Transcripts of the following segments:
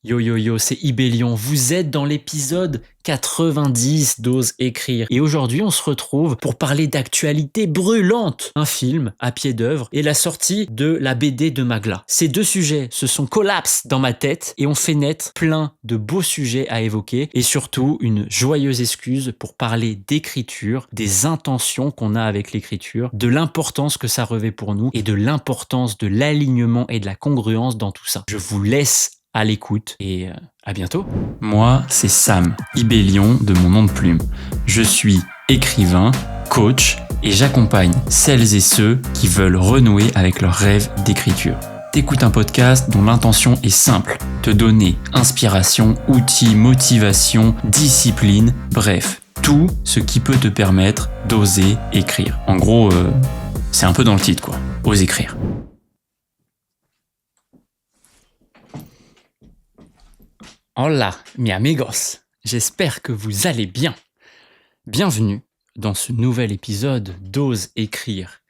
Yo yo yo, c'est Ibélion. Vous êtes dans l'épisode 90 d'Ose écrire. Et aujourd'hui, on se retrouve pour parler d'actualité brûlante. Un film à pied d'œuvre et la sortie de la BD de Magla. Ces deux sujets se sont collapsés dans ma tête et ont fait naître plein de beaux sujets à évoquer et surtout une joyeuse excuse pour parler d'écriture, des intentions qu'on a avec l'écriture, de l'importance que ça revêt pour nous et de l'importance de l'alignement et de la congruence dans tout ça. Je vous laisse à l'écoute et à bientôt. Moi, c'est Sam, Ibélion de mon nom de plume. Je suis écrivain, coach et j'accompagne celles et ceux qui veulent renouer avec leur rêve d'écriture. T'écoutes un podcast dont l'intention est simple, te donner inspiration, outils, motivation, discipline, bref, tout ce qui peut te permettre d'oser écrire. En gros, c'est un peu dans le titre quoi, ose écrire. Hola, mi amigos, j'espère que vous allez bien. Bienvenue dans ce nouvel épisode d'Ose écrire.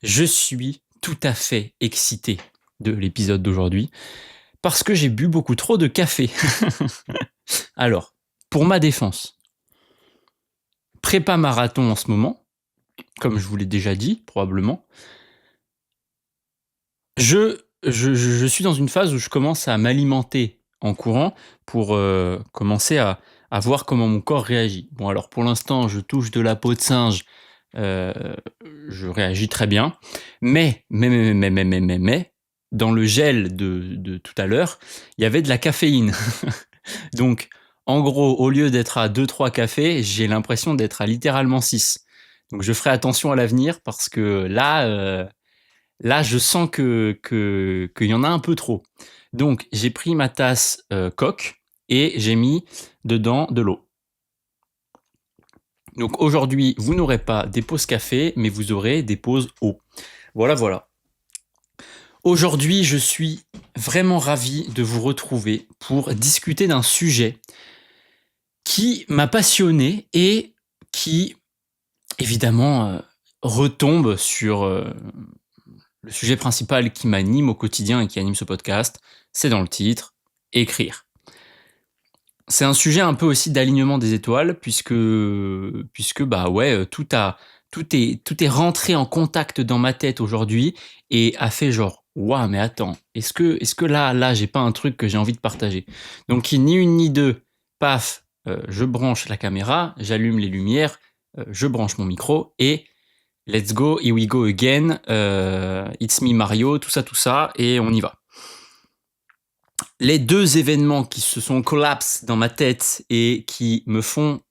Je suis tout à fait excité de l'épisode d'aujourd'hui parce que j'ai bu beaucoup trop de café. Alors, pour ma défense, prépa marathon en ce moment, comme je vous l'ai déjà dit, probablement, je suis dans une phase où je commence à m'alimenter en courant pour commencer à voir comment mon corps réagit. Bon, alors pour l'instant, je touche de la peau de singe, je réagis très bien, mais, dans le gel de tout à l'heure, il y avait de la caféine. Donc, en gros, au lieu d'être à 2-3 cafés, j'ai l'impression d'être à littéralement 6. Donc, je ferai attention à l'avenir parce que là, je sens qu'il y en a un peu trop. Donc, j'ai pris ma tasse coque et j'ai mis dedans de l'eau. Donc, aujourd'hui, vous n'aurez pas des pauses café, mais vous aurez des pauses eau. Voilà. Aujourd'hui, je suis vraiment ravi de vous retrouver pour discuter d'un sujet qui m'a passionné et qui, évidemment, retombe sur le sujet principal qui m'anime au quotidien et qui anime ce podcast. C'est dans le titre, écrire. C'est un sujet un peu aussi d'alignement des étoiles puisque bah ouais, tout est rentré en contact dans ma tête aujourd'hui et a fait genre waouh, mais attends, est-ce que là j'ai pas un truc que j'ai envie de partager. Donc ni une ni deux, paf, je branche la caméra, j'allume les lumières, je branche mon micro et let's go, here we go again, it's me Mario, tout ça, et on y va. Les deux événements qui se sont collapsés dans ma tête et qui me font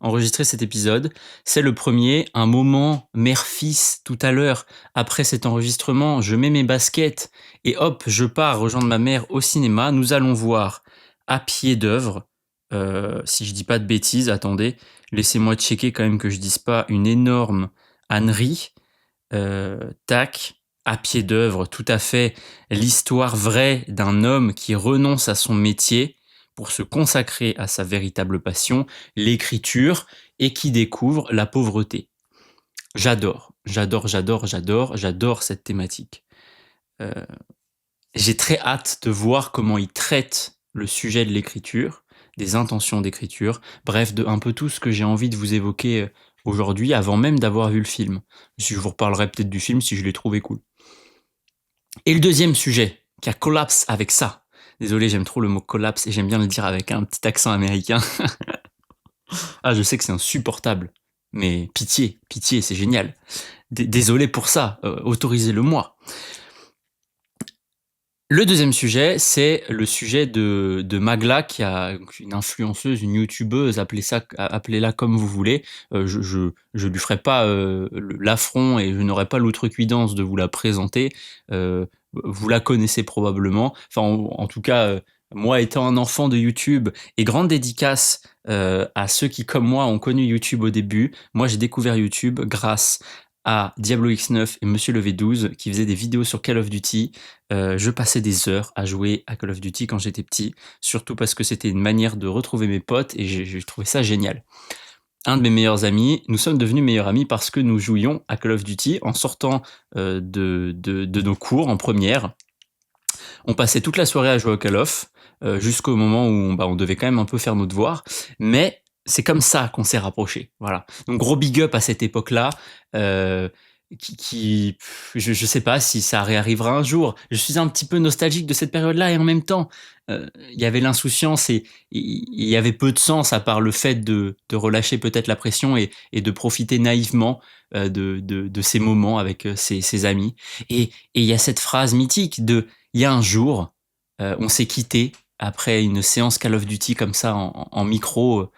enregistrer cet épisode, c'est le premier, un moment mère-fils tout à l'heure. Après cet enregistrement, je mets mes baskets et hop, je pars rejoindre ma mère au cinéma. Nous allons voir à pied d'œuvre, si je dis pas de bêtises, attendez, laissez-moi checker quand même que je dise pas une énorme ânerie. Tac, à pied d'œuvre, tout à fait, l'histoire vraie d'un homme qui renonce à son métier pour se consacrer à sa véritable passion, l'écriture, et qui découvre la pauvreté. J'adore cette thématique. J'ai très hâte de voir comment il traite le sujet de l'écriture, des intentions d'écriture, bref, de un peu tout ce que j'ai envie de vous évoquer aujourd'hui, avant même d'avoir vu le film. Je vous reparlerai peut-être du film si je l'ai trouvé cool. Et le deuxième sujet, qui a collapse avec ça. Désolé, j'aime trop le mot collapse et j'aime bien le dire avec un petit accent américain. Ah, je sais que c'est insupportable, mais pitié, c'est génial. Désolé pour ça, autorisez-le-moi. Le deuxième sujet, c'est le sujet de Magla, qui a une influenceuse, une youtubeuse, appelez-la comme vous voulez. Je lui ferai pas l'affront et je n'aurai pas l'outrecuidance de vous la présenter. Vous la connaissez probablement. Enfin, en tout cas, moi étant un enfant de YouTube, et grande dédicace à ceux qui, comme moi, ont connu YouTube au début. Moi, j'ai découvert YouTube grâce à Diablo X9 et Monsieur le V12 qui faisaient des vidéos sur Call of Duty. Je passais des heures à jouer à Call of Duty quand j'étais petit, surtout parce que c'était une manière de retrouver mes potes et j'ai trouvé ça génial. Un de mes meilleurs amis, nous sommes devenus meilleurs amis parce que nous jouions à Call of Duty en sortant de nos cours en première. On passait toute la soirée à jouer au Call of. jusqu'au moment où on devait quand même un peu faire nos devoirs. Mais c'est comme ça qu'on s'est rapprochés. Voilà. Donc gros big up à cette époque-là. euh, je sais pas si ça réarrivera un jour. Je suis un petit peu nostalgique de cette période-là et en même temps, il y avait l'insouciance et il y avait peu de sens à part le fait de relâcher peut-être la pression et de profiter naïvement de ces moments avec ses amis. Et il y a cette phrase mythique de il y a un jour, on s'est quitté après une séance Call of Duty comme ça en micro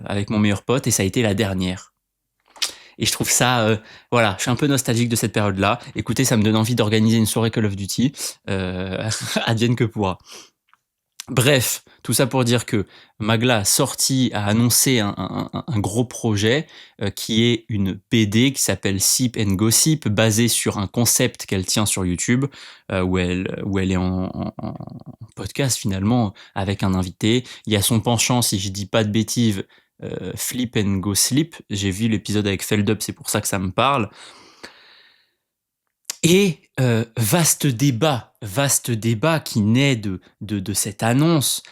avec mon meilleur pote et ça a été la dernière. Et je trouve ça, voilà, je suis un peu nostalgique de cette période-là. Écoutez, ça me donne envie d'organiser une soirée Call of Duty, advienne que pourra. Bref, tout ça pour dire que Magla a annoncé un gros projet qui est une BD qui s'appelle Sip and Gossip, basée sur un concept qu'elle tient sur YouTube, où elle est en podcast finalement avec un invité. Il y a son penchant, si je dis pas de bêtises, Flip and Go Sleep. J'ai vu l'épisode avec Feldup, c'est pour ça que ça me parle. Et vaste débat qui naît de cette annonce,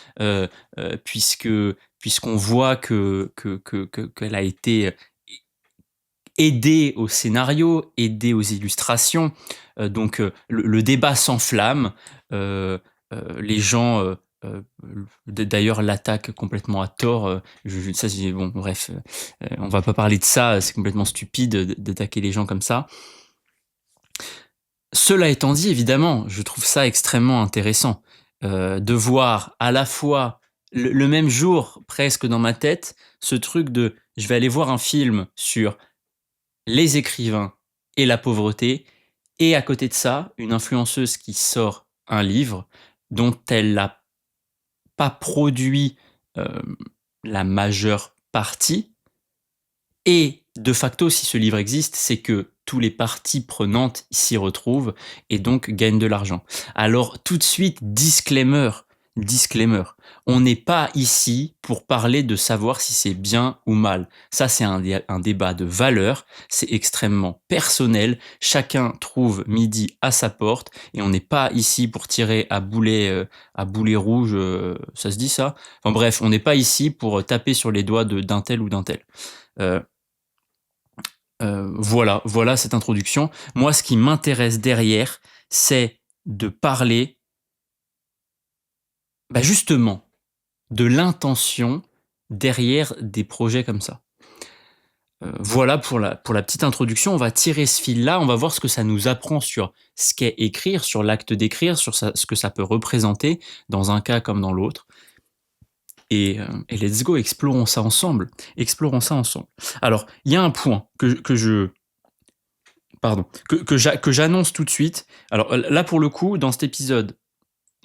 puisqu'on voit qu'elle a été aidée au scénario, aidée aux illustrations. Donc le débat s'enflamme. Les gens, d'ailleurs, l'attaquent complètement à tort. Bon, bref, on va pas parler de ça. C'est complètement stupide d'attaquer les gens comme ça. Cela étant dit, évidemment, je trouve ça extrêmement intéressant de voir à la fois le même jour, presque dans ma tête, ce truc de je vais aller voir un film sur les écrivains et la pauvreté, et à côté de ça, une influenceuse qui sort un livre dont elle n'a pas produit la majeure partie, et de facto, si ce livre existe, c'est que tous les parties prenantes s'y retrouvent et donc gagnent de l'argent. Alors tout de suite, disclaimer, on n'est pas ici pour parler de savoir si c'est bien ou mal. Ça, c'est un débat de valeur, c'est extrêmement personnel, chacun trouve midi à sa porte et on n'est pas ici pour tirer à boulet rouge, ça se dit ça? Enfin bref, on n'est pas ici pour taper sur les doigts d'un tel ou d'un tel. Voilà cette introduction. Moi, ce qui m'intéresse derrière, c'est de parler, justement, de l'intention derrière des projets comme ça. Voilà pour la petite introduction. On va tirer ce fil-là, on va voir ce que ça nous apprend sur ce qu'est écrire, sur l'acte d'écrire, sur ce que ça peut représenter dans un cas comme dans l'autre. Et let's go, explorons ça ensemble. Alors, il y a un point que j'annonce tout de suite. Alors là, pour le coup, dans cet épisode,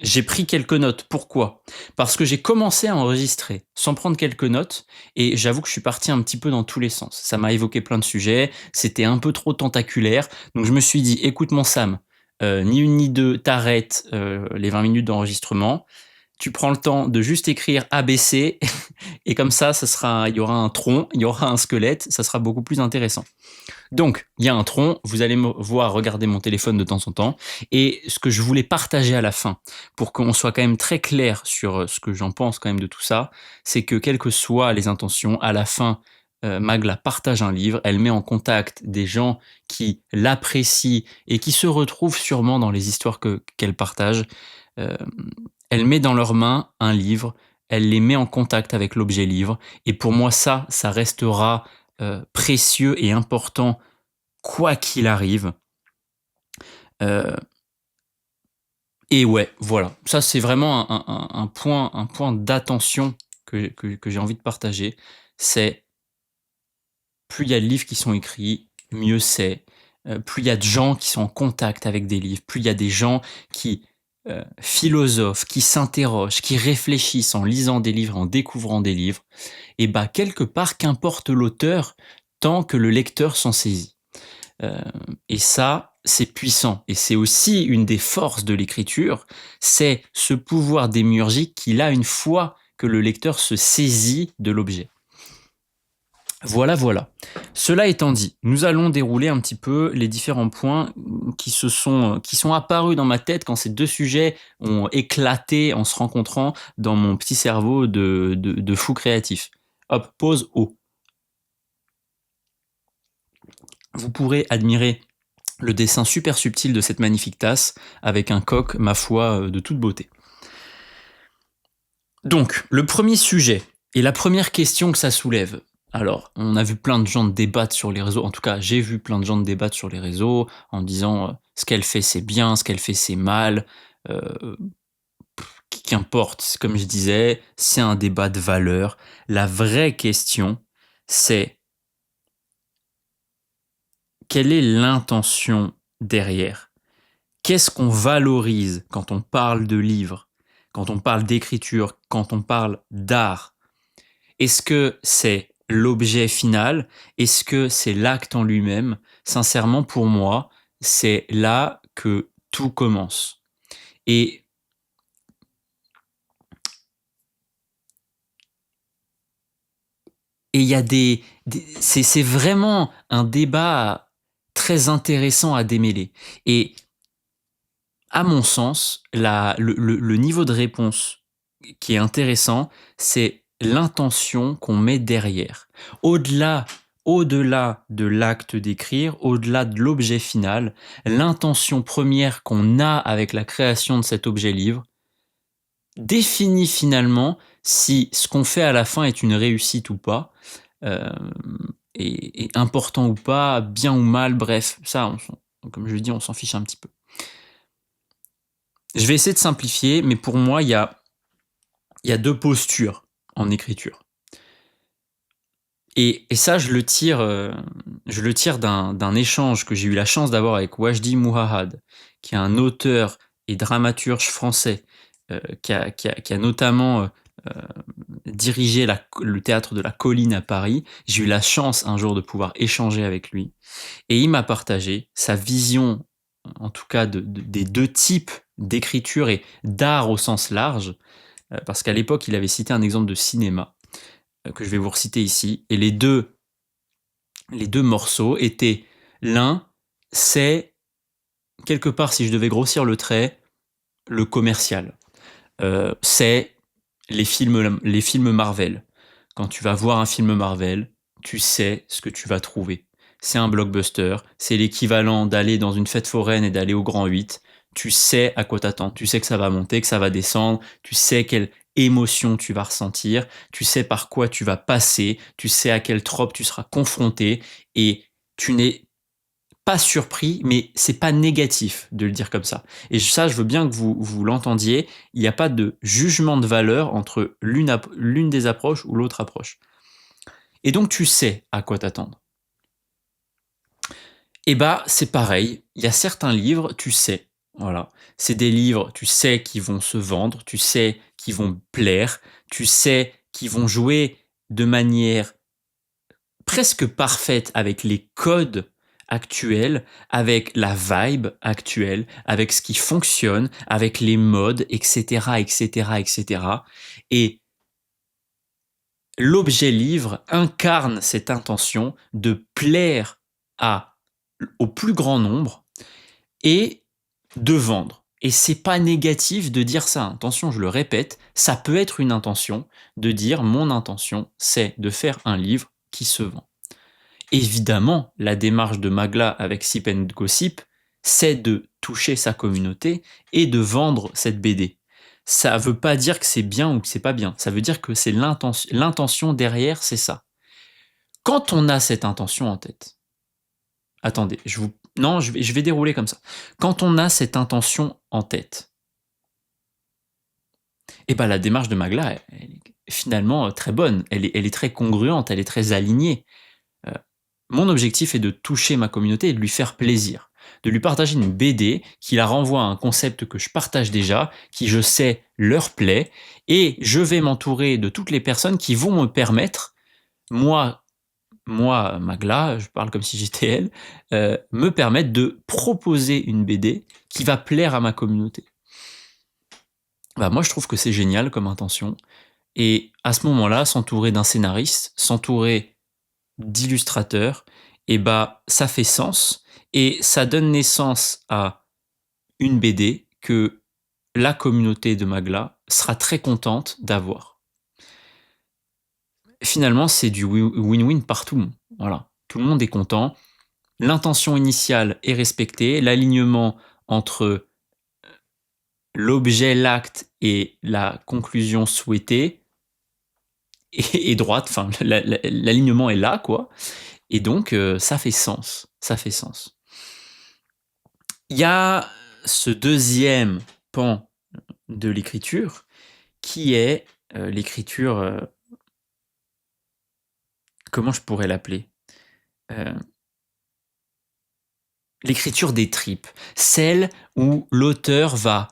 j'ai pris quelques notes. Pourquoi ? Parce que j'ai commencé à enregistrer sans prendre quelques notes, et j'avoue que je suis parti un petit peu dans tous les sens. Ça m'a évoqué plein de sujets, c'était un peu trop tentaculaire, donc je me suis dit, écoute mon Sam, ni une ni deux, t'arrêtes les 20 minutes d'enregistrement, tu prends le temps de juste écrire ABC, et comme ça, il y aura un tronc, il y aura un squelette, ça sera beaucoup plus intéressant. Donc, il y a un tronc, vous allez me voir regarder mon téléphone de temps en temps, et ce que je voulais partager à la fin, pour qu'on soit quand même très clair sur ce que j'en pense quand même de tout ça, c'est que quelles que soient les intentions, à la fin, Magla partage un livre, elle met en contact des gens qui l'apprécient et qui se retrouvent sûrement dans les histoires qu'elle partage. Elle met dans leurs mains un livre, elle les met en contact avec l'objet livre, et pour moi ça restera précieux et important quoi qu'il arrive. Et ouais, voilà, ça c'est vraiment un point d'attention que j'ai envie de partager, c'est plus il y a de livres qui sont écrits, mieux c'est. Plus il y a de gens qui sont en contact avec des livres, plus il y a des gens qui philosophent, qui s'interrogent, qui réfléchissent en lisant des livres, en découvrant des livres, et quelque part, qu'importe l'auteur, tant que le lecteur s'en saisit. Et ça, c'est puissant. Et c'est aussi une des forces de l'écriture, c'est ce pouvoir démiurgique qu'il a une fois que le lecteur se saisit de l'objet. Voilà, voilà. Cela étant dit, nous allons dérouler un petit peu les différents points qui sont apparus dans ma tête quand ces deux sujets ont éclaté en se rencontrant dans mon petit cerveau de fou créatif. Hop, pause haut. Vous pourrez admirer le dessin super subtil de cette magnifique tasse avec un coq, ma foi, de toute beauté. Donc, le premier sujet et la première question que ça soulève. Alors, on a vu plein de gens débattre sur les réseaux, en tout cas, j'ai vu plein de gens débattre sur les réseaux en disant ce qu'elle fait c'est bien, ce qu'elle fait c'est mal. Euh, Qu'importe, comme je disais, c'est un débat de valeur. La vraie question, c'est quelle est l'intention derrière? Qu'est-ce qu'on valorise quand on parle de livres, quand on parle d'écriture, quand on parle d'art? Est-ce que c'est l'objet final? Est-ce que c'est l'acte en lui-même? Sincèrement, pour moi, c'est là que tout commence. Et il y a c'est vraiment un débat très intéressant à démêler. Et à mon sens, le niveau de réponse qui est intéressant, c'est l'intention qu'on met derrière. Au-delà, au-delà de l'acte d'écrire, au-delà de l'objet final, l'intention première qu'on a avec la création de cet objet livre définit finalement si ce qu'on fait à la fin est une réussite ou pas, euh, et important ou pas, bien ou mal, bref, ça, comme je le dis, on s'en fiche un petit peu. Je vais essayer de simplifier, mais pour moi, il y a deux postures en écriture. Et ça, je le tire d'un échange que j'ai eu la chance d'avoir avec Wajdi Mouhahad, qui est un auteur et dramaturge français, qui a notamment dirigé le théâtre de la Colline à Paris. J'ai eu la chance un jour de pouvoir échanger avec lui. Et il m'a partagé sa vision, en tout cas des deux types d'écriture et d'art au sens large, parce qu'à l'époque, il avait cité un exemple de cinéma que je vais vous reciter ici. Et les deux morceaux étaient, l'un, c'est, quelque part, si je devais grossir le trait, le commercial. C'est les films Marvel. Quand tu vas voir un film Marvel, tu sais ce que tu vas trouver. C'est un blockbuster, c'est l'équivalent d'aller dans une fête foraine et d'aller au Grand 8. Tu sais à quoi t'attendre, tu sais que ça va monter, que ça va descendre, tu sais quelle émotion tu vas ressentir, tu sais par quoi tu vas passer, tu sais à quel trope tu seras confronté, et tu n'es pas surpris, mais c'est pas négatif de le dire comme ça. Et ça, je veux bien que vous l'entendiez. Il n'y a pas de jugement de valeur entre l'une des approches ou l'autre approche. Et donc, tu sais à quoi t'attendre. Et bah, c'est pareil. Il y a certains livres, tu sais. Voilà. C'est des livres, tu sais, qui vont se vendre, tu sais, qui vont plaire, tu sais, qui vont jouer de manière presque parfaite avec les codes actuels, avec la vibe actuelle, avec ce qui fonctionne, avec les modes, etc., etc., etc. Et l'objet livre incarne cette intention de plaire au plus grand nombre et de vendre. Et c'est pas négatif de dire ça. Attention, je le répète, ça peut être une intention de dire mon intention, c'est de faire un livre qui se vend. Évidemment, la démarche de Magla avec Sip and Gossip, c'est de toucher sa communauté et de vendre cette BD. Ça veut pas dire que c'est bien ou que c'est pas bien. Ça veut dire que c'est l'intention derrière, c'est ça. Quand on a cette intention en tête, attendez, non, je vais dérouler comme ça. Quand on a cette intention en tête, et ben la démarche de Magla, elle est finalement très bonne. Elle est très congruente, elle est très alignée. Mon objectif est de toucher ma communauté et de lui faire plaisir, de lui partager une BD qui la renvoie à un concept que je partage déjà, qui je sais leur plaît, et je vais m'entourer de toutes les personnes qui vont me permettre, moi, Magla, je parle comme si j'étais elle, me permettre de proposer une BD qui va plaire à ma communauté. Bah, moi, je trouve que c'est génial comme intention, et à ce moment-là, s'entourer d'un scénariste, s'entourer d'illustrateur, et bah ça fait sens et ça donne naissance à une BD que la communauté de Magla sera très contente d'avoir. Finalement, c'est du win-win partout. Voilà, tout le monde est content. L'intention initiale est respectée, l'alignement entre l'objet, l'acte et la conclusion souhaitée est droite. Enfin, l'alignement est là, quoi. Et donc, ça fait sens. Ça fait sens. Il y a ce deuxième pan de l'écriture qui est l'écriture. Comment je pourrais l'appeler? L'écriture des tripes. Celle où l'auteur va,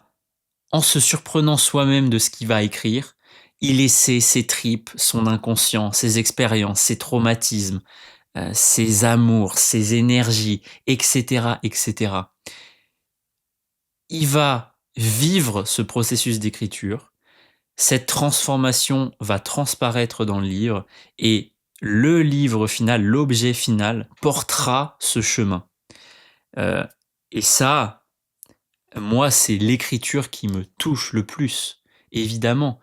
en se surprenant soi-même de ce qu'il va écrire, y laisser ses tripes, son inconscient, ses expériences, ses traumatismes, ses amours, ses énergies, etc., etc. Il va vivre ce processus d'écriture, cette transformation va transparaître dans le livre et le livre final, l'objet final, portera ce chemin. Et ça, moi, c'est l'écriture qui me touche le plus, évidemment,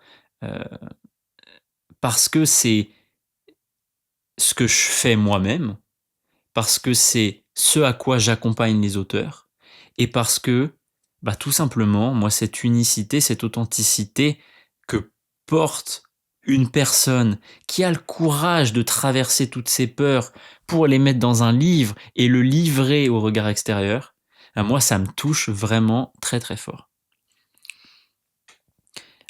parce que c'est ce que je fais moi-même, parce que c'est ce à quoi j'accompagne les auteurs, et parce que, bah, tout simplement, moi, cette unicité, cette authenticité que porte une personne qui a le courage de traverser toutes ses peurs pour les mettre dans un livre et le livrer au regard extérieur, moi, ça me touche vraiment très très fort.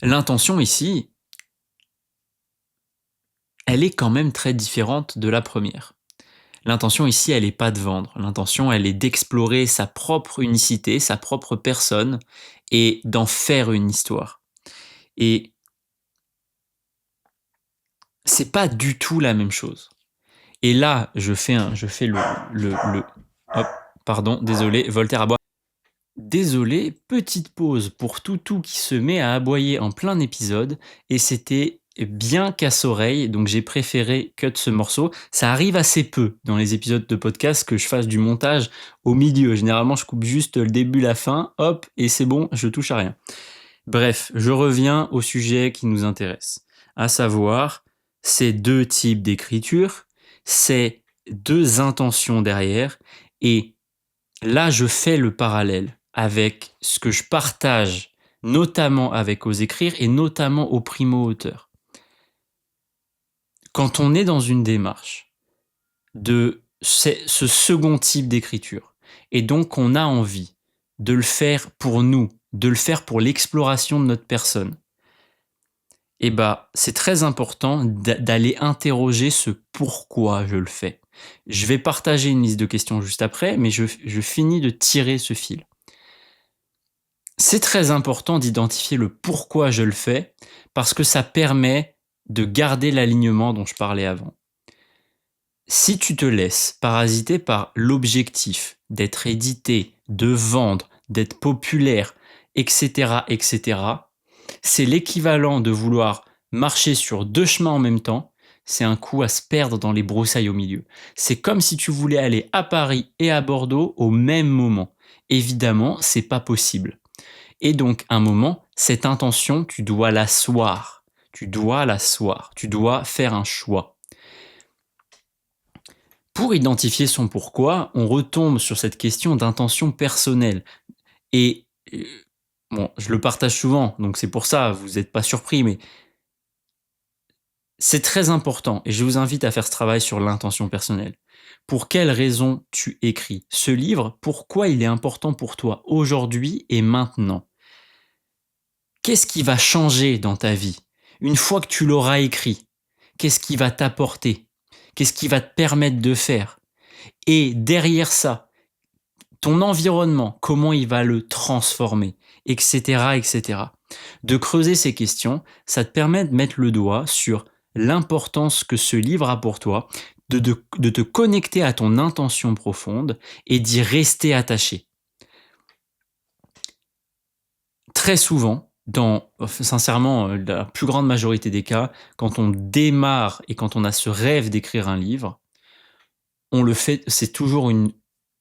L'intention ici, elle est quand même très différente de la première. L'intention ici, elle n'est pas de vendre. L'intention, elle est d'explorer sa propre unicité, sa propre personne, et d'en faire une histoire. Et c'est pas du tout la même chose. Et là, je fais hop, pardon, désolé, Voltaire aboie. Désolé, petite pause pour Toutou qui se met à aboyer en plein épisode, et c'était bien casse-oreille, donc j'ai préféré cut ce morceau. Ça arrive assez peu dans les épisodes de podcast que je fasse du montage au milieu. Généralement, je coupe juste le début, la fin, hop, et c'est bon, je touche à rien. Bref, je reviens au sujet qui nous intéresse, à savoir ces deux types d'écriture, ces deux intentions derrière, et là, je fais le parallèle avec ce que je partage, notamment avec Ose Écrire et notamment aux primo-auteurs. Quand on est dans une démarche de ce second type d'écriture, et donc on a envie de le faire pour nous, de le faire pour l'exploration de notre personne, et bah, c'est très important d'aller interroger ce pourquoi je le fais. Je vais partager une liste de questions juste après, mais je finis de tirer ce fil. C'est très important d'identifier le pourquoi je le fais, parce que ça permet de garder l'alignement dont je parlais avant. Si tu te laisses parasiter par l'objectif d'être édité, de vendre, d'être populaire, etc., etc., c'est l'équivalent de vouloir marcher sur deux chemins en même temps. C'est un coup à se perdre dans les broussailles au milieu. C'est comme si tu voulais aller à Paris et à Bordeaux au même moment. Évidemment, c'est pas possible. Et donc, à un moment, cette intention, tu dois l'asseoir. Tu dois l'asseoir. Tu dois faire un choix. Pour identifier son pourquoi, on retombe sur cette question d'intention personnelle. Et bon, je le partage souvent, donc c'est pour ça, vous n'êtes pas surpris, mais c'est très important et je vous invite à faire ce travail sur l'intention personnelle. Pour quelles raisons tu écris ce livre? Pourquoi il est important pour toi aujourd'hui et maintenant? Qu'est-ce qui va changer dans ta vie une fois que tu l'auras écrit? Qu'est-ce qui va t'apporter? Qu'est-ce qui va te permettre de faire? Et derrière ça, ton environnement, comment il va le transformer, etc., etc. De creuser ces questions, ça te permet de mettre le doigt sur l'importance que ce livre a pour toi, de te connecter à ton intention profonde et d'y rester attaché. Très souvent, sincèrement, la plus grande majorité des cas, quand on démarre et quand on a ce rêve d'écrire un livre, on le fait, c'est toujours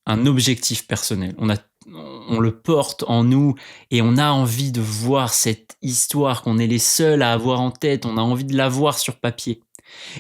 un objectif personnel. On le porte en nous et on a envie de voir cette histoire qu'on est les seuls à avoir en tête, on a envie de la voir sur papier.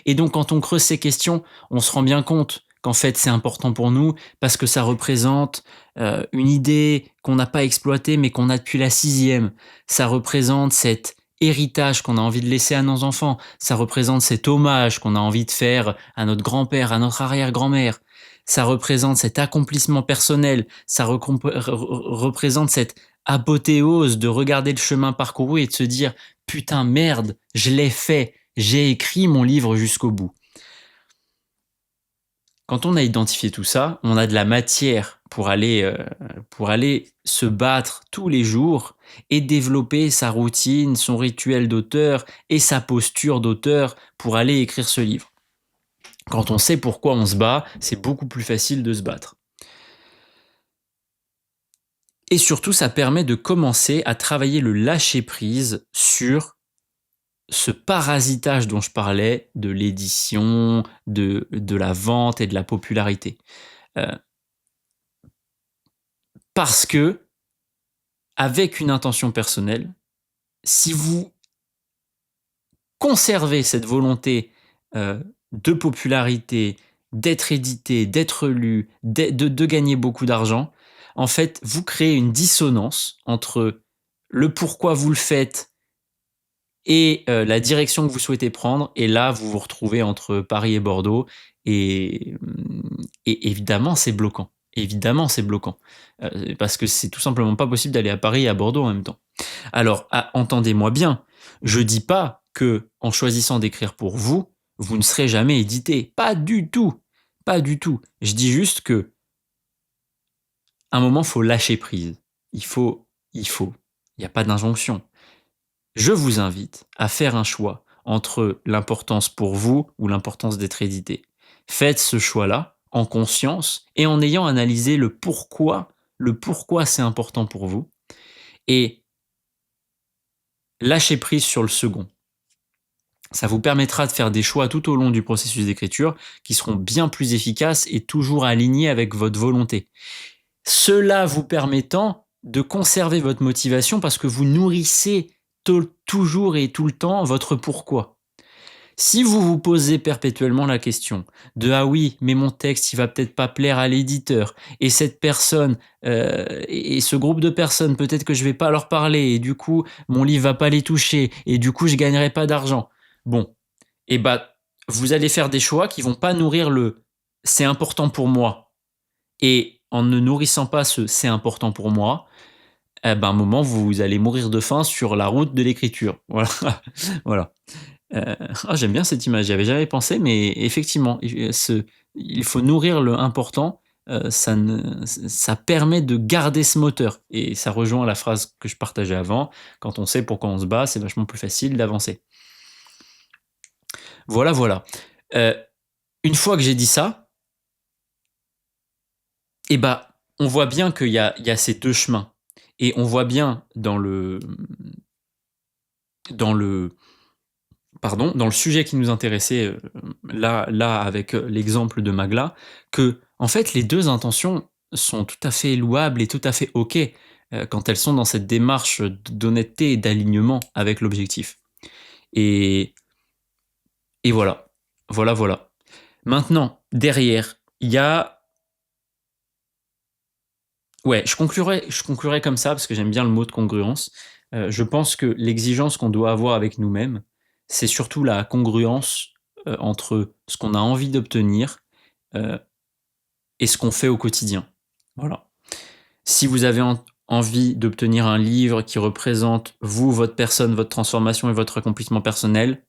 Et donc quand on creuse ces questions, on se rend bien compte qu'en fait c'est important pour nous parce que ça représente une idée qu'on n'a pas exploitée mais qu'on a depuis la sixième. Ça représente cet héritage qu'on a envie de laisser à nos enfants. Ça représente cet hommage qu'on a envie de faire à notre grand-père, à notre arrière-grand-mère. Ça représente cet accomplissement personnel. Ça représente cette apothéose de regarder le chemin parcouru et de se dire putain merde, je l'ai fait, j'ai écrit mon livre jusqu'au bout. Quand on a identifié tout ça, on a de la matière pour aller se battre tous les jours et développer sa routine, son rituel d'auteur et sa posture d'auteur pour aller écrire ce livre. Quand on sait pourquoi on se bat, c'est beaucoup plus facile de se battre. Et surtout, ça permet de commencer à travailler le lâcher-prise sur ce parasitage dont je parlais, de l'édition, de la vente et de la popularité. Parce que, avec une intention personnelle, si vous conservez cette volonté de popularité, d'être édité, d'être lu, de gagner beaucoup d'argent, en fait, vous créez une dissonance entre le pourquoi vous le faites et la direction que vous souhaitez prendre. Et là, vous vous retrouvez entre Paris et Bordeaux. Et évidemment, c'est bloquant. Évidemment, c'est bloquant. Parce que c'est tout simplement pas possible d'aller à Paris et à Bordeaux en même temps. Alors, entendez-moi bien, je dis pas que en choisissant d'écrire pour vous, vous ne serez jamais édité. Pas du tout. Pas du tout. Je dis juste que à un moment, il faut lâcher prise. Il faut. Il n'y a pas d'injonction. Je vous invite à faire un choix entre l'importance pour vous ou l'importance d'être édité. Faites ce choix-là en conscience et en ayant analysé le pourquoi c'est important pour vous, et lâchez prise sur le second. Ça vous permettra de faire des choix tout au long du processus d'écriture qui seront bien plus efficaces et toujours alignés avec votre volonté. Cela vous permettant de conserver votre motivation parce que vous nourrissez toujours et tout le temps votre pourquoi. Si vous vous posez perpétuellement la question de ah oui, mais mon texte il va peut-être pas plaire à l'éditeur, et cette personne et ce groupe de personnes, peut-être que je vais pas leur parler et du coup mon livre va pas les toucher et du coup je gagnerai pas d'argent. Bon, et bah vous allez faire des choix qui vont pas nourrir le c'est important pour moi, et en ne nourrissant pas ce c'est important pour moi, eh ben, à un moment, vous allez mourir de faim sur la route de l'écriture. Voilà. Voilà. J'aime bien cette image, j'y avais jamais pensé, mais effectivement, il faut nourrir le important. Ça permet de garder ce moteur. Et ça rejoint la phrase que je partageais avant. Quand on sait pourquoi on se bat, c'est vachement plus facile d'avancer. Voilà, voilà. Une fois que j'ai dit ça, eh ben, on voit bien qu'il y a ces deux chemins. Et on voit bien dans le sujet qui nous intéressait là avec l'exemple de Magla, que en fait les deux intentions sont tout à fait louables et tout à fait ok quand elles sont dans cette démarche d'honnêteté et d'alignement avec l'objectif. Et voilà. Voilà. Maintenant, derrière, il y a... Ouais, je conclurai comme ça parce que j'aime bien le mot de congruence. Je pense que l'exigence qu'on doit avoir avec nous-mêmes, c'est surtout la congruence entre ce qu'on a envie d'obtenir euh, et ce qu'on fait au quotidien. Voilà. Si vous avez envie d'obtenir un livre qui représente vous, votre personne, votre transformation et votre accomplissement personnel,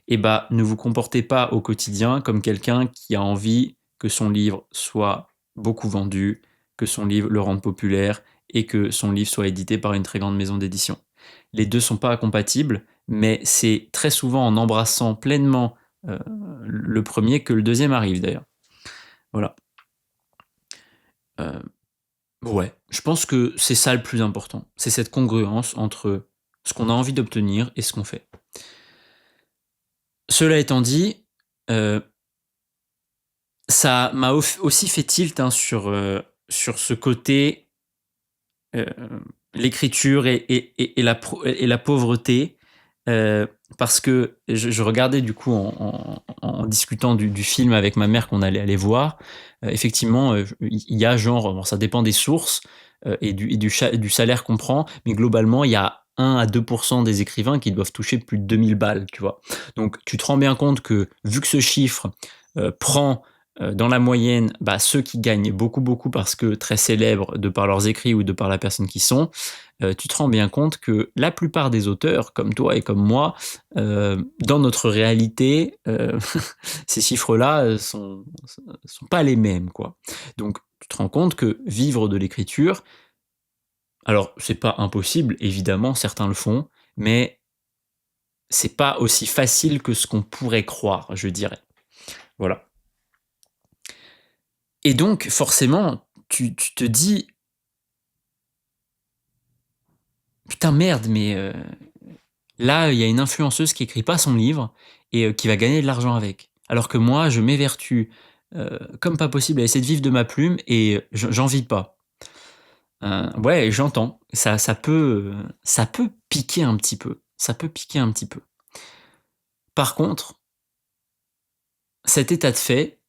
eh ben, ne vous comportez pas au quotidien comme quelqu'un qui a envie que son livre soit beaucoup vendu, que son livre le rende populaire et que son livre soit édité par une très grande maison d'édition. Les deux ne sont pas incompatibles, mais c'est très souvent en embrassant pleinement le premier que le deuxième arrive d'ailleurs. Voilà. Ouais, je pense que c'est ça le plus important. C'est cette congruence entre ce qu'on a envie d'obtenir et ce qu'on fait. Cela étant dit, ça m'a aussi fait tilt, hein, sur ce côté, heu, l'écriture et la pauvreté, parce que je regardais du coup en discutant du film avec ma mère qu'on allait aller voir, effectivement, il y a genre, bon ça dépend des sources, et du salaire qu'on prend, mais globalement il y a 1 à 2 des écrivains qui doivent toucher plus de 2 000 balles, tu vois? Donc tu te rends bien compte que vu que ce chiffre, prend, dans la moyenne, bah, ceux qui gagnent beaucoup, beaucoup parce que très célèbres de par leurs écrits ou de par la personne qu'ils sont, tu te rends bien compte que la plupart des auteurs, comme toi et comme moi, dans notre réalité, ces chiffres-là, sont pas les mêmes, quoi. Donc tu te rends compte que vivre de l'écriture, alors c'est pas impossible, évidemment, certains le font, mais c'est pas aussi facile que ce qu'on pourrait croire, je dirais. Voilà. Et donc forcément, tu te dis: «Putain merde, mais là, il y a une influenceuse qui écrit pas son livre et qui va gagner de l'argent avec. Alors que moi, je m'évertue, comme pas possible à essayer de vivre de ma plume et j'en vis pas». Ouais, j'entends. Ça peut piquer un petit peu. Ça peut piquer un petit peu. Par contre, cet état de fait,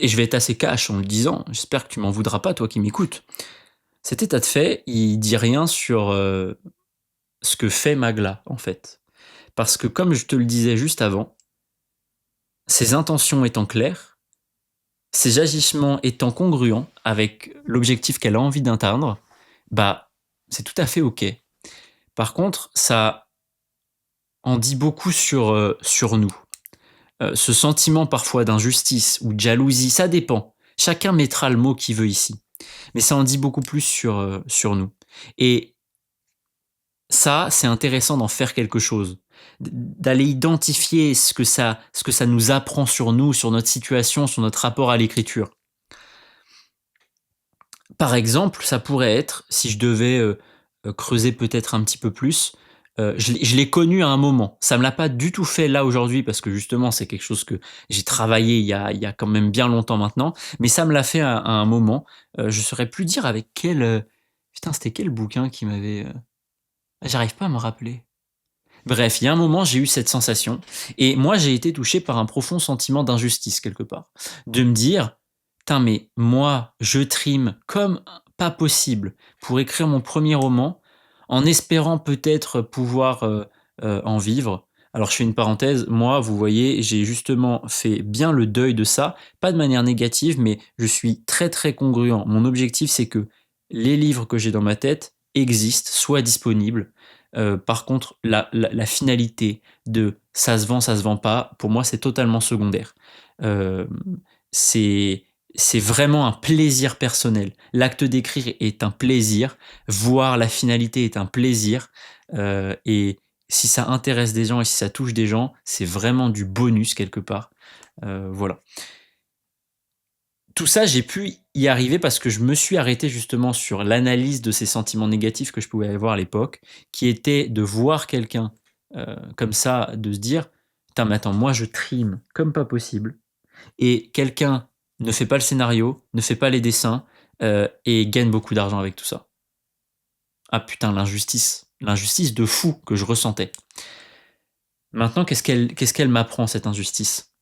et je vais être assez cash en le disant, j'espère que tu m'en voudras pas, toi qui m'écoutes. Cet état de fait, il dit rien sur, ce que fait Magla, en fait. Parce que comme je te le disais juste avant, ses intentions étant claires, ses agissements étant congruents avec l'objectif qu'elle a envie d'atteindre, bah, c'est tout à fait OK. Par contre, ça en dit beaucoup sur nous. Ce sentiment parfois d'injustice ou de jalousie, ça dépend. Chacun mettra le mot qu'il veut ici. Mais ça en dit beaucoup plus sur nous. Et ça, c'est intéressant d'en faire quelque chose, d'aller identifier ce que ça nous apprend sur nous, sur notre situation, sur notre rapport à l'écriture. Par exemple, ça pourrait être, si je devais, creuser peut-être un petit peu plus, je l'ai connu à un moment. Ça me l'a pas du tout fait là aujourd'hui parce que justement c'est quelque chose que j'ai travaillé il y a quand même bien longtemps maintenant, mais ça me l'a fait à un moment. Je saurais plus dire avec quel, putain c'était quel bouquin qui m'avait, j'arrive pas à me rappeler. Bref, il y a un moment, j'ai eu cette sensation et moi, j'ai été touché par un profond sentiment d'injustice quelque part. De me dire: «Putain, mais moi, je trime comme pas possible pour écrire mon premier roman, en espérant peut-être pouvoir, en vivre». Alors je fais une parenthèse, moi, vous voyez, j'ai justement fait bien le deuil de ça, pas de manière négative, mais je suis très, très congruent. Mon objectif, c'est que les livres que j'ai dans ma tête existent, soient disponibles. Par contre, la finalité de ça se vend pas, pour moi, c'est totalement secondaire. Hem, c'est c'est vraiment un plaisir personnel. L'acte d'écrire est un plaisir, voir la finalité est un plaisir, et si ça intéresse des gens et si ça touche des gens, c'est vraiment du bonus quelque part. Voilà. Tout ça, j'ai pu y arriver parce que je me suis arrêté justement sur l'analyse de ces sentiments négatifs que je pouvais avoir à l'époque, qui était de voir quelqu'un, comme ça, de se dire: «Putain, mais attends, moi je trime comme pas possible et quelqu'un ne fait pas le scénario, ne fait pas les dessins, et gagne beaucoup d'argent avec tout ça». Ah putain, l'injustice de fou que je ressentais. Maintenant, qu'est-ce qu'elle m'apprend cette injustice?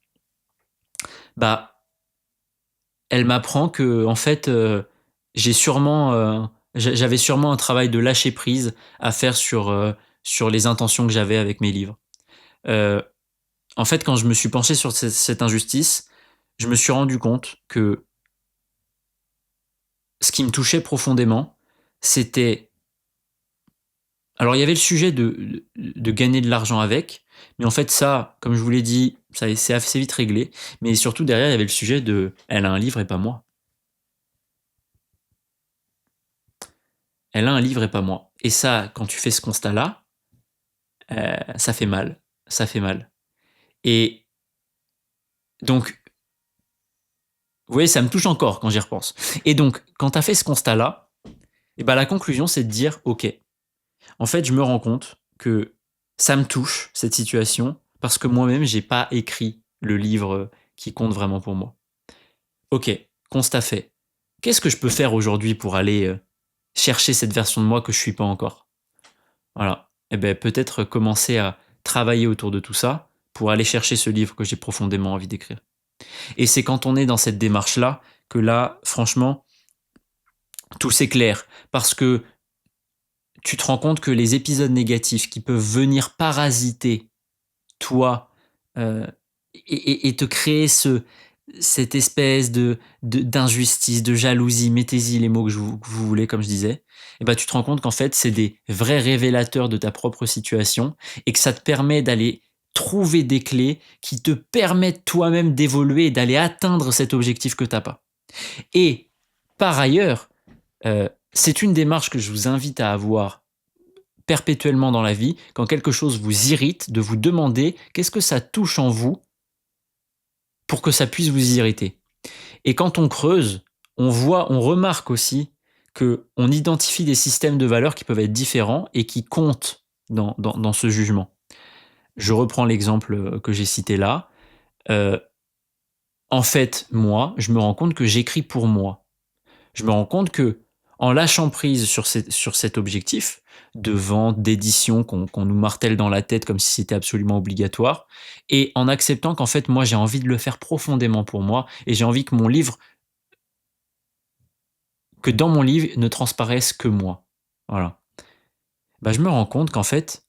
Bah, elle m'apprend que en fait, j'ai sûrement, j'avais sûrement un travail de lâcher prise à faire sur les intentions que j'avais avec mes livres. Heu, En fait, quand je me suis penché sur cette injustice, je me suis rendu compte que ce qui me touchait profondément, c'était, alors il y avait le sujet de gagner de l'argent avec, mais en fait ça, comme je vous l'ai dit, ça s'est assez vite réglé, mais surtout derrière, il y avait le sujet de: «Elle a un livre et pas moi. Elle a un livre et pas moi». Et ça, quand tu fais ce constat-là, ça fait mal, ça fait mal. Et donc, vous voyez, ça me touche encore quand j'y repense. Et donc, quand tu as fait ce constat-là, et ben la conclusion, c'est de dire: «OK, en fait, je me rends compte que ça me touche, cette situation, parce que moi-même, j'ai pas écrit le livre, qui compte vraiment pour moi. Ok, constat fait. Qu'est-ce que je peux faire aujourd'hui pour aller chercher cette version de moi que je suis pas encore? Voilà. Eh ben peut-être commencer à travailler autour de tout ça pour aller chercher ce livre que j'ai profondément envie d'écrire. Et c'est quand on est dans cette démarche-là que là, franchement, tout s'éclaire. Parce que tu te rends compte que les épisodes négatifs qui peuvent venir parasiter toi euh, et te créer cette espèce d'injustice, de jalousie, mettez-y les mots que vous voulez, comme je disais, et ben tu te rends compte qu'en fait, c'est des vrais révélateurs de ta propre situation et que ça te permet d'aller trouver des clés qui te permettent toi-même d'évoluer et d'aller atteindre cet objectif que tu n'as pas. Et par ailleurs, c'est une démarche que je vous invite à avoir perpétuellement dans la vie, quand quelque chose vous irrite, de vous demander qu'est-ce que ça touche en vous pour que ça puisse vous irriter. Et quand on creuse, on remarque aussi que on identifie des systèmes de valeurs qui peuvent être différents et qui comptent dans ce jugement. Je reprends l'exemple que j'ai cité là. Euh, en fait, moi, je me rends compte que j'écris pour moi. Je me rends compte que en lâchant prise sur cet objectif de vente, d'édition qu'on nous martèle dans la tête comme si c'était absolument obligatoire, et en acceptant qu'en fait, moi, j'ai envie de le faire profondément pour moi, et j'ai envie que dans mon livre ne transparaisse que moi. Voilà. Bah, je me rends compte qu'en fait,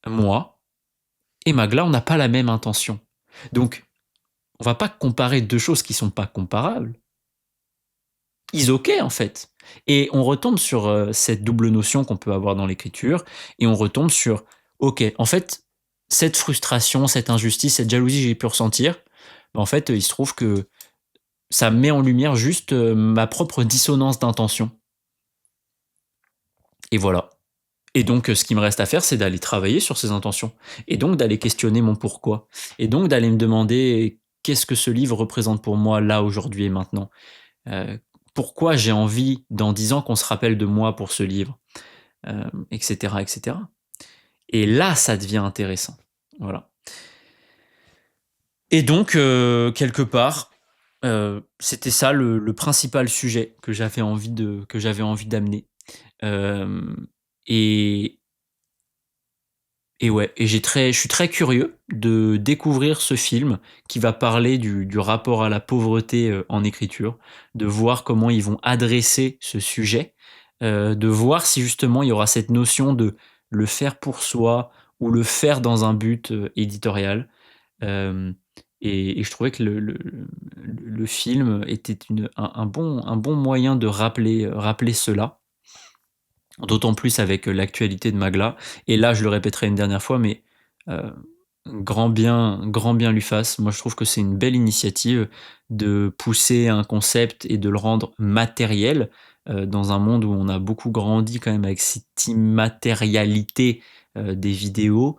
moi et Magla, on n'a pas la même intention. Donc, on va pas comparer deux choses qui sont pas comparables. Is ok en fait. Et on retombe sur cette double notion qu'on peut avoir dans l'écriture, et on retombe sur, ok, en fait, cette frustration, cette injustice, cette jalousie que j'ai pu ressentir, en fait, il se trouve que ça met en lumière juste ma propre dissonance d'intention. Et voilà. Et donc, ce qui me reste à faire, c'est d'aller travailler sur ces intentions. Et donc, d'aller questionner mon pourquoi. Et donc, d'aller me demander qu'est-ce que ce livre représente pour moi là, aujourd'hui et maintenant. Pourquoi j'ai envie, dans 10 ans, qu'on se rappelle de moi pour ce livre, etc., etc. Et là, ça devient intéressant. Voilà. Et donc, quelque part, c'était ça le principal sujet que j'avais envie d'amener. Et, et ouais, et je suis très curieux de découvrir ce film qui va parler du rapport à la pauvreté en écriture, de voir comment ils vont adresser ce sujet, de voir si justement il y aura cette notion de le faire pour soi ou le faire dans un but éditorial. Euh, et je trouvais que le film était un bon moyen de rappeler cela. D'autant plus avec l'actualité de Magla. Et là, je le répéterai une dernière fois, mais euh, grand bien lui fasse. Moi, je trouve que c'est une belle initiative de pousser un concept et de le rendre matériel dans un monde où on a beaucoup grandi quand même avec cette immatérialité des vidéos,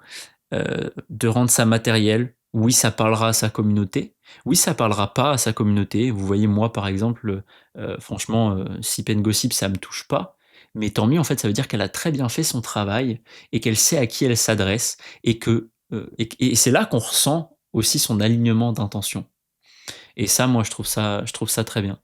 de rendre ça matériel. Oui, ça parlera à sa communauté. Oui, ça parlera pas à sa communauté. Vous voyez, moi, par exemple, franchement, Sip and Gossip, ça me touche pas. Mais tant mieux, en fait, ça veut dire qu'elle a très bien fait son travail et qu'elle sait à qui elle s'adresse et c'est là qu'on ressent aussi son alignement d'intention. Et ça, moi, je trouve ça très bien.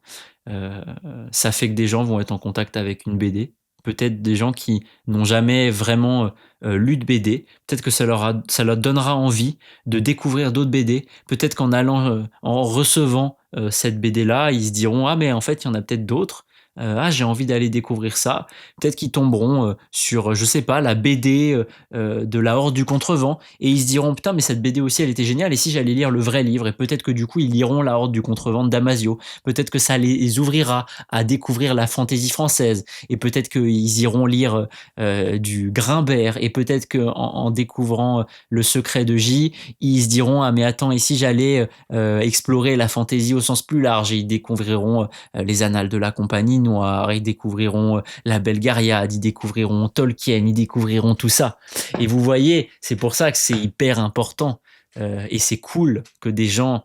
Euh, Ça fait que des gens vont être en contact avec une BD. Peut-être des gens qui n'ont jamais vraiment lu de BD. Peut-être que ça leur donnera envie de découvrir d'autres BD. Peut-être qu'en en recevant cette BD-là, ils se diront, ah mais en fait, il y en a peut-être d'autres. Ah, j'ai envie d'aller découvrir ça. Peut-être qu'ils tomberont sur, je sais pas, la BD de la Horde du Contrevent, et ils se diront, putain, mais cette BD aussi, elle était géniale, et si j'allais lire le vrai livre? Et peut-être que du coup, ils liront la Horde du Contrevent de Damasio. Peut-être que ça les ouvrira à découvrir la fantaisie française, et peut-être qu'ils iront lire du Grimbert, et peut-être qu'en découvrant le secret de J, ils se diront, ah mais attends, et si j'allais explorer la fantaisie au sens plus large, et ils découvriront les annales de la Compagnie Noire, ils découvriront la Belgariade, ils découvriront Tolkien, ils découvriront tout ça. Et vous voyez, c'est pour ça que c'est hyper important et c'est cool que des gens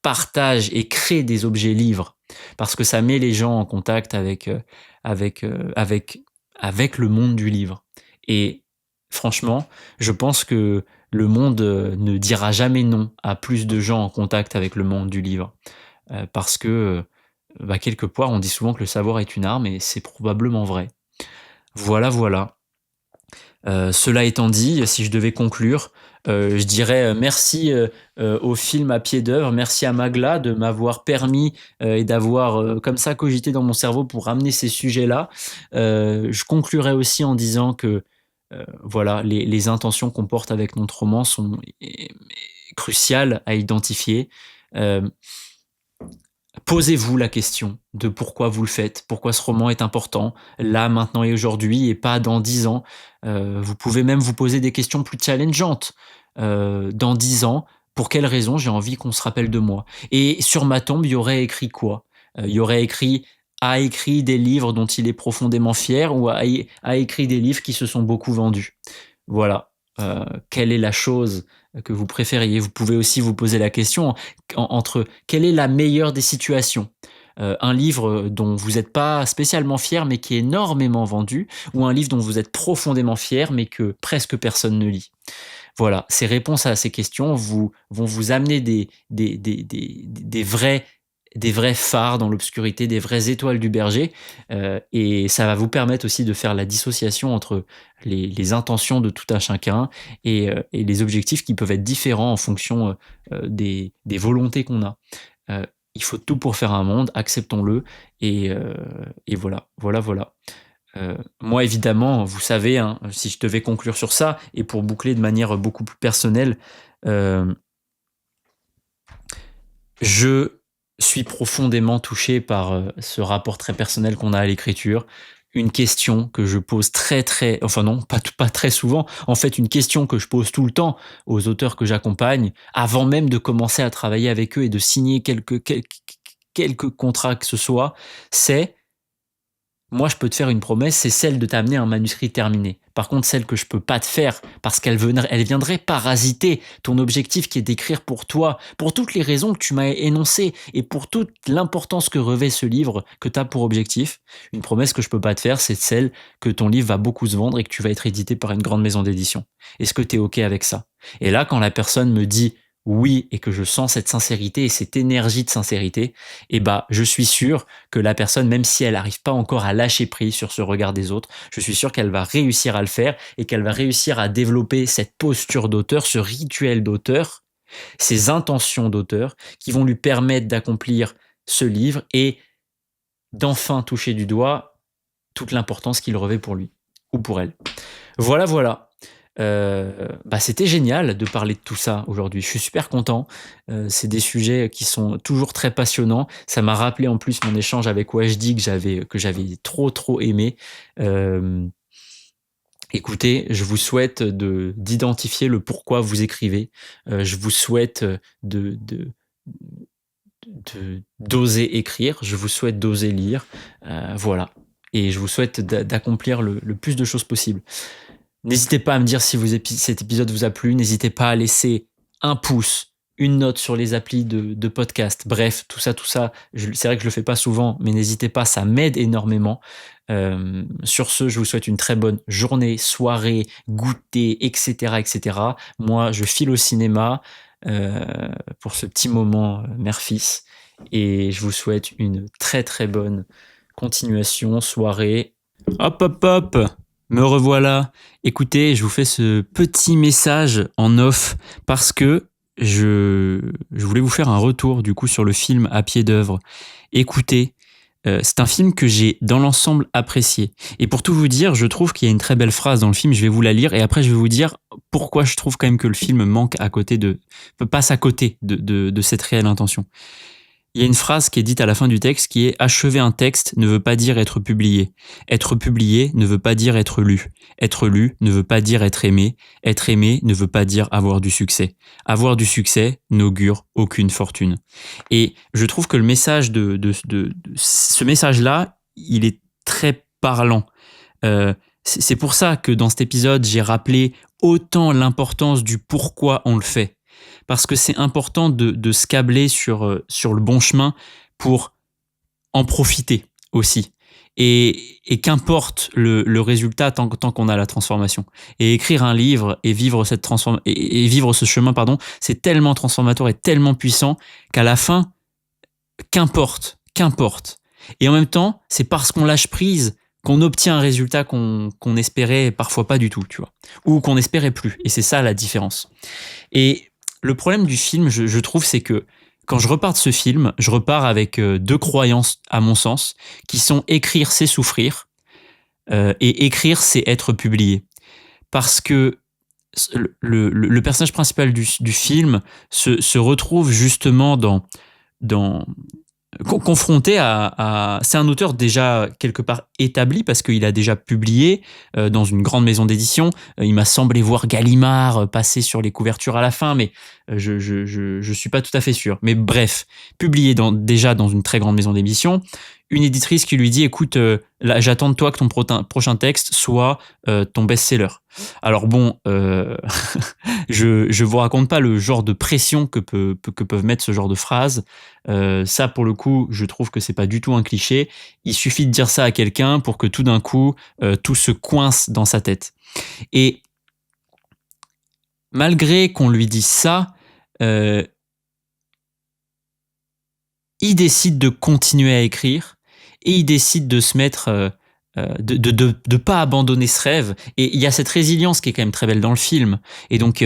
partagent et créent des objets livres, parce que ça met les gens en contact avec, avec le monde du livre. Et franchement, je pense que le monde ne dira jamais non à plus de gens en contact avec le monde du livre. Parce que, quelque part, on dit souvent que le savoir est une arme et c'est probablement vrai. Voilà, voilà. Cela étant dit, si je devais conclure, je dirais merci au film À pied d'œuvre, merci à Magla de m'avoir permis et d'avoir comme ça cogité dans mon cerveau pour ramener ces sujets-là. Je conclurai aussi en disant que voilà, les intentions qu'on porte avec notre roman sont cruciales à identifier. Euh, Posez-vous la question de pourquoi vous le faites, pourquoi ce roman est important, là, maintenant et aujourd'hui, et pas dans 10 ans. Vous pouvez même vous poser des questions plus challengeantes. Dans 10 ans, pour quelle raison j'ai envie qu'on se rappelle de moi? Et sur ma tombe, il y aurait écrit quoi? Il y aurait écrit a écrit des livres dont il est profondément fier ou a écrit des livres qui se sont beaucoup vendus. Voilà. Quelle est la chose que vous préfériez? Vous pouvez aussi vous poser la question entre quelle est la meilleure des situations? Un livre dont vous n'êtes pas spécialement fier mais qui est énormément vendu, ou un livre dont vous êtes profondément fier mais que presque personne ne lit. Voilà, ces réponses à ces questions vont vous amener des vrais phares dans l'obscurité, des vraies étoiles du berger, et ça va vous permettre aussi de faire la dissociation entre les intentions de tout un chacun et les objectifs qui peuvent être différents en fonction des volontés qu'on a. Il faut tout pour faire un monde, acceptons-le, et voilà, voilà, voilà. Moi, évidemment, vous savez, hein, si je devais conclure sur ça, et pour boucler de manière beaucoup plus personnelle, je suis profondément touché par ce rapport très personnel qu'on a à l'écriture. Une question que je pose pas très souvent, en fait une question que je pose tout le temps aux auteurs que j'accompagne, avant même de commencer à travailler avec eux et de signer quelques contrats que ce soit, c'est: moi, je peux te faire une promesse, c'est celle de t'amener un manuscrit terminé. Par contre, celle que je peux pas te faire, parce qu'elle viendrait parasiter ton objectif qui est d'écrire pour toi, pour toutes les raisons que tu m'as énoncées et pour toute l'importance que revêt ce livre que tu as pour objectif. Une promesse que je peux pas te faire, c'est celle que ton livre va beaucoup se vendre et que tu vas être édité par une grande maison d'édition. Est-ce que tu es OK avec ça? Et là, quand la personne me dit oui et que je sens cette sincérité et cette énergie de sincérité, je suis sûr que la personne, même si elle n'arrive pas encore à lâcher prise sur ce regard des autres, je suis sûr qu'elle va réussir à le faire et qu'elle va réussir à développer cette posture d'auteur, ce rituel d'auteur, ces intentions d'auteur qui vont lui permettre d'accomplir ce livre et d'enfin toucher du doigt toute l'importance qu'il revêt pour lui ou pour elle. Voilà, voilà. C'était génial de parler de tout ça aujourd'hui. Je suis super content. C'est des sujets qui sont toujours très passionnants. Ça m'a rappelé en plus mon échange avec Wajdi que j'avais trop aimé. Écoutez, je vous souhaite d'identifier le pourquoi vous écrivez. Je vous souhaite d'oser écrire. Je vous souhaite d'oser lire. Voilà. Et je vous souhaite d'accomplir le plus de choses possible. N'hésitez pas à me dire si cet épisode vous a plu. N'hésitez pas à laisser un pouce, une note sur les applis de podcast. Bref, tout ça, c'est vrai que je le fais pas souvent, mais n'hésitez pas, ça m'aide énormément. Sur ce, je vous souhaite une très bonne journée, soirée, goûter, etc., etc. Moi, je file au cinéma pour ce petit moment mère-fils, et je vous souhaite une très très bonne continuation, soirée. Hop, hop, hop! Me revoilà. Écoutez, je vous fais ce petit message en off parce que je voulais vous faire un retour du coup sur le film À pied d'œuvre. Écoutez, c'est un film que j'ai dans l'ensemble apprécié. Et pour tout vous dire, je trouve qu'il y a une très belle phrase dans le film, je vais vous la lire et après je vais vous dire pourquoi je trouve quand même que le film passe à côté de cette réelle intention. Il y a une phrase qui est dite à la fin du texte qui est « Achever un texte ne veut pas dire être publié. Être publié ne veut pas dire être lu. Être lu ne veut pas dire être aimé. Être aimé ne veut pas dire avoir du succès. Avoir du succès n'augure aucune fortune. » Et je trouve que le message ce message-là, il est très parlant. C'est pour ça que dans cet épisode, j'ai rappelé autant l'importance du pourquoi on le fait. Parce que c'est important de se câbler sur le bon chemin pour en profiter aussi. et qu'importe le résultat tant qu'on a la transformation. Et écrire un livre et vivre cette et vivre ce chemin, pardon, c'est tellement transformateur et tellement puissant qu'à la fin, qu'importe. Et en même temps, c'est parce qu'on lâche prise qu'on obtient un résultat qu'on espérait parfois pas du tout, tu vois, ou qu'on espérait plus. Et c'est ça la différence. Et le problème du film, je trouve, c'est que quand je repars de ce film, je repars avec deux croyances, à mon sens, qui sont écrire, c'est souffrir, et écrire, c'est être publié. Parce que le personnage principal du film se retrouve justement dans confronté c'est un auteur déjà quelque part établi parce qu'il a déjà publié dans une grande maison d'édition. Il m'a semblé voir Gallimard passer sur les couvertures à la fin, mais je suis pas tout à fait sûr. Mais bref, publié déjà dans une très grande maison d'édition, une éditrice qui lui dit écoute, là, j'attends de toi que ton prochain texte soit ton best-seller. Alors bon, je vous raconte pas le genre de pression que peuvent mettre ce genre de phrases. Ça, pour le coup, je trouve que c'est pas du tout un cliché. Il suffit de dire ça à quelqu'un pour que tout d'un coup, tout se coince dans sa tête. Et malgré qu'on lui dise ça, il décide de continuer à écrire et il décide de se mettre, de pas abandonner ce rêve. Et il y a cette résilience qui est quand même très belle dans le film. Et donc,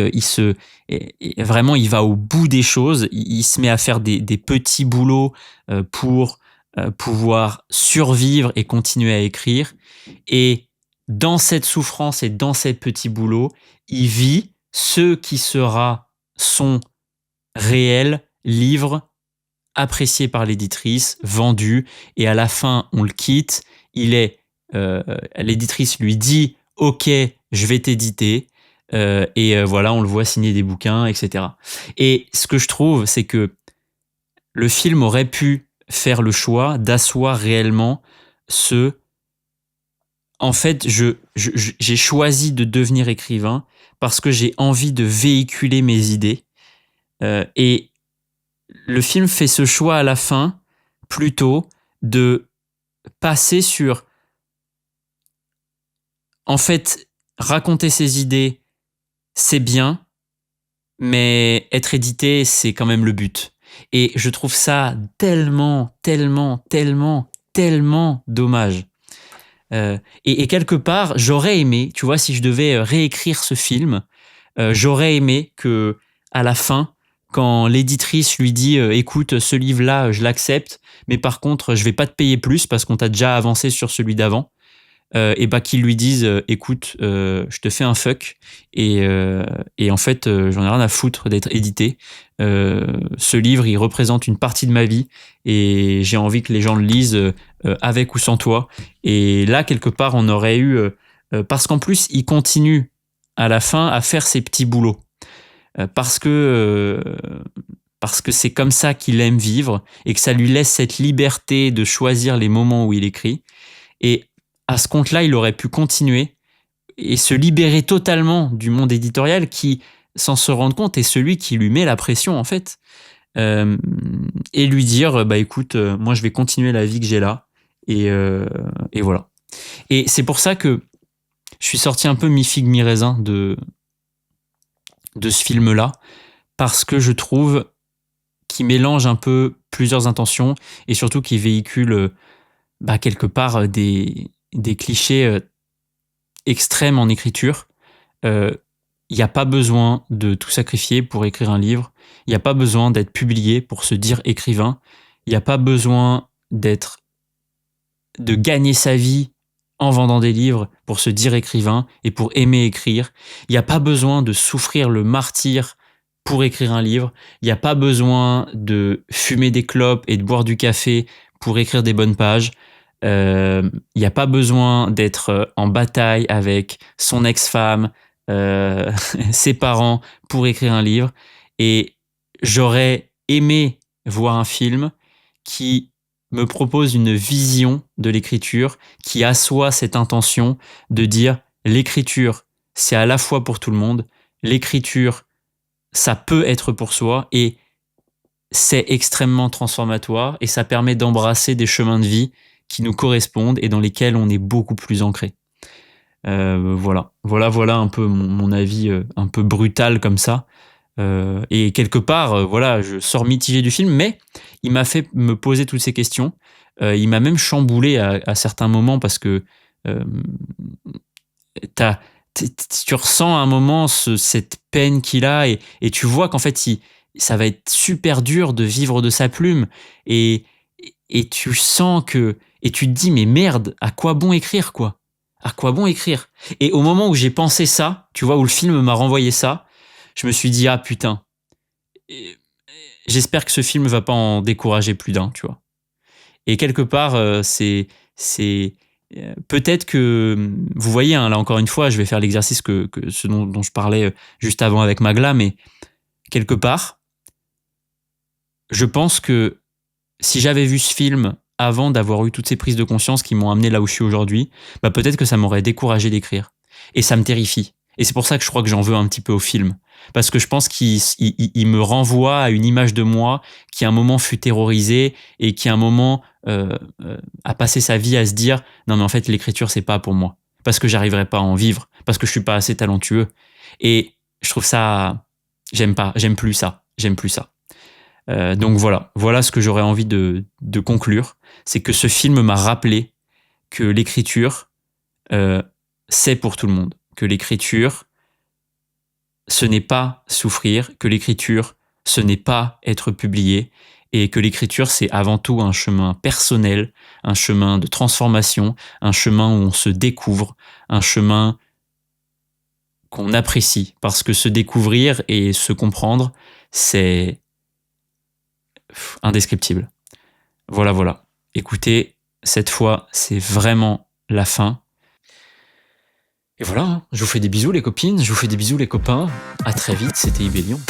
vraiment, il va au bout des choses. Il se met à faire des petits boulots pour pouvoir survivre et continuer à écrire. Et dans cette souffrance et dans ces petits boulots, il vit ce qui sera son réel livre apprécié par l'éditrice, vendu, et à la fin, on le quitte. L'éditrice lui dit « Ok, je vais t'éditer », voilà, on le voit signer des bouquins, etc. Et ce que je trouve, c'est que le film aurait pu faire le choix d'asseoir réellement en fait, j'ai choisi de devenir écrivain parce que j'ai envie de véhiculer mes idées. Et le film fait ce choix à la fin, plutôt, de passer sur... En fait, raconter ses idées, c'est bien, mais être édité, c'est quand même le but. Et je trouve ça tellement dommage. Et quelque part, j'aurais aimé, tu vois, si je devais réécrire ce film, j'aurais aimé que, à la fin, quand l'éditrice lui dit écoute, ce livre-là, je l'accepte, mais par contre, je vais pas te payer plus parce qu'on t'a déjà avancé sur celui d'avant, et bah qu'ils lui disent écoute, je te fais un fuck, et en fait, j'en ai rien à foutre d'être édité. Ce livre, il représente une partie de ma vie et j'ai envie que les gens le lisent avec ou sans toi. Et là, quelque part, on aurait eu... parce qu'en plus, il continue à la fin à faire ses petits boulots. Parce que c'est comme ça qu'il aime vivre et que ça lui laisse cette liberté de choisir les moments où il écrit. Et à ce compte-là, il aurait pu continuer et se libérer totalement du monde éditorial qui, sans se rendre compte, est celui qui lui met la pression, en fait. Et lui dire, bah écoute, moi je vais continuer la vie que j'ai là. Et voilà. Et c'est pour ça que je suis sorti un peu mi-figue, mi-raisin de ce film-là, parce que je trouve qu'il mélange un peu plusieurs intentions et surtout qu'il véhicule quelque part des clichés extrêmes en écriture. Il n'y a pas besoin de tout sacrifier pour écrire un livre. Il n'y a pas besoin d'être publié pour se dire écrivain. Il n'y a pas besoin de gagner sa vie en vendant des livres pour se dire écrivain et pour aimer écrire. Il n'y a pas besoin de souffrir le martyre pour écrire un livre. Il n'y a pas besoin de fumer des clopes et de boire du café pour écrire des bonnes pages. Il n'y a pas besoin d'être en bataille avec son ex-femme, ses parents pour écrire un livre. Et j'aurais aimé voir un film qui me propose une vision de l'écriture qui assoit cette intention de dire l'écriture, c'est à la fois pour tout le monde, l'écriture, ça peut être pour soi et c'est extrêmement transformatoire et ça permet d'embrasser des chemins de vie qui nous correspondent et dans lesquels on est beaucoup plus ancré. Voilà un peu mon avis un peu brutal comme ça. Et quelque part, voilà, je sors mitigé du film, mais il m'a fait me poser toutes ces questions. Il m'a même chamboulé à certains moments parce que euh, tu ressens à un moment cette peine qu'il a et tu vois qu'en fait, ça va être super dur de vivre de sa plume et, et tu sens que... Et tu te dis, mais merde, à quoi bon écrire, quoi? À quoi bon écrire? Et au moment où j'ai pensé ça, tu vois, où le film m'a renvoyé ça, je me suis dit, ah putain, j'espère que ce film va pas en décourager plus d'un, tu vois. Et quelque part, c'est peut-être que vous voyez, hein, là encore une fois, je vais faire l'exercice que ce dont je parlais juste avant avec Magla, mais quelque part, je pense que si j'avais vu ce film avant d'avoir eu toutes ces prises de conscience qui m'ont amené là où je suis aujourd'hui, bah peut-être que ça m'aurait découragé d'écrire. Et ça me terrifie. Et c'est pour ça que je crois que j'en veux un petit peu au film. Parce que je pense qu'il me renvoie à une image de moi qui à un moment fut terrorisée et qui à un moment a passé sa vie à se dire non mais en fait l'écriture c'est pas pour moi. Parce que j'arriverai pas à en vivre. Parce que je suis pas assez talentueux. Et je trouve ça... J'aime pas. J'aime plus ça. J'aime plus ça. Donc voilà ce que j'aurais envie de conclure, c'est que ce film m'a rappelé que l'écriture, c'est pour tout le monde, que l'écriture, ce n'est pas souffrir, que l'écriture, ce n'est pas être publié, et que l'écriture, c'est avant tout un chemin personnel, un chemin de transformation, un chemin où on se découvre, un chemin qu'on apprécie, parce que se découvrir et se comprendre, c'est indescriptible. Voilà. Écoutez, cette fois, c'est vraiment la fin. Et voilà, je vous fais des bisous les copines, je vous fais des bisous les copains. À très vite, c'était Ibellion.